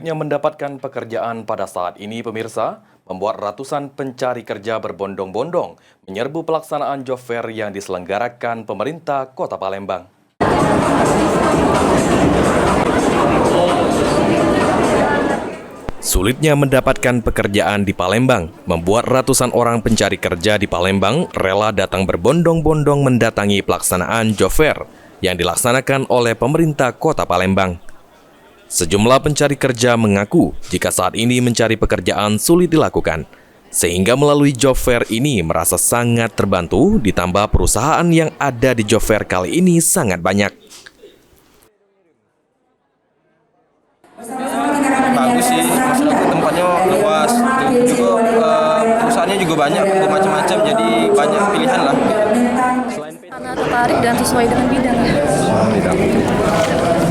Sulitnya mendapatkan pekerjaan pada saat ini, pemirsa, membuat ratusan pencari kerja berbondong-bondong menyerbu pelaksanaan job fair yang diselenggarakan pemerintah Kota Palembang. Sulitnya mendapatkan pekerjaan di Palembang membuat ratusan orang pencari kerja di Palembang rela datang berbondong-bondong mendatangi pelaksanaan job fair yang dilaksanakan oleh pemerintah Kota Palembang. Sejumlah pencari kerja mengaku jika saat ini mencari pekerjaan sulit dilakukan, sehingga melalui job fair ini merasa sangat terbantu ditambah perusahaan yang ada di job fair kali ini sangat banyak. Bagus sih, maksudnya tempatnya luas, juga perusahaannya juga banyak, bermacam-macam, jadi banyak pilihan lah. Karena tertarik dan sesuai dengan bidang.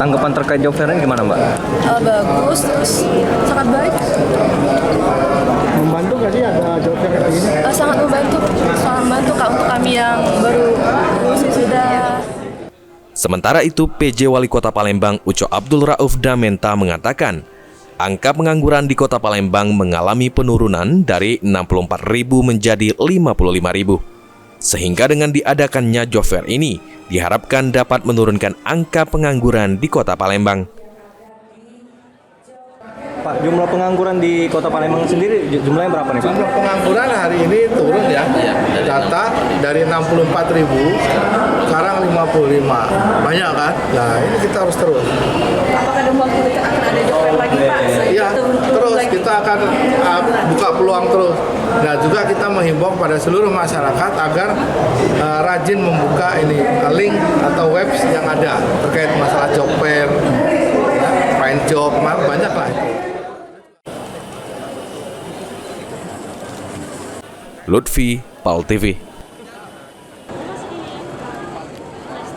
Tanggapan terkait job fair ini gimana, Mbak? Bagus, terus sangat baik. Membantu nggak sih ada job fair kayak gini? Sangat membantu Kak untuk kami yang baru lulus sudah. Sementara itu, PJ Wali Kota Palembang Uco Abdul Rauf Damenta mengatakan, angka pengangguran di Kota Palembang mengalami penurunan dari 64.000 menjadi 55.000. Sehingga dengan diadakannya job fair ini, diharapkan dapat menurunkan angka pengangguran di Kota Palembang. Pak, jumlah pengangguran di Kota Palembang sendiri jumlahnya berapa nih, Pak? Jumlah pengangguran hari ini turun ya. Data dari 64.000 sekarang 55. Banyak kan? Nah, ini kita harus terus. Apakah dalam waktu dekat akan ada job fair lagi, Pak? Iya, terus kita akan buka peluang terus. Nah, juga kita menghimbau pada seluruh masyarakat agar rajin membuka ini link atau webs yang ada terkait masalah job fair, find job, banyak lah itu. Lutfi, PAL TV.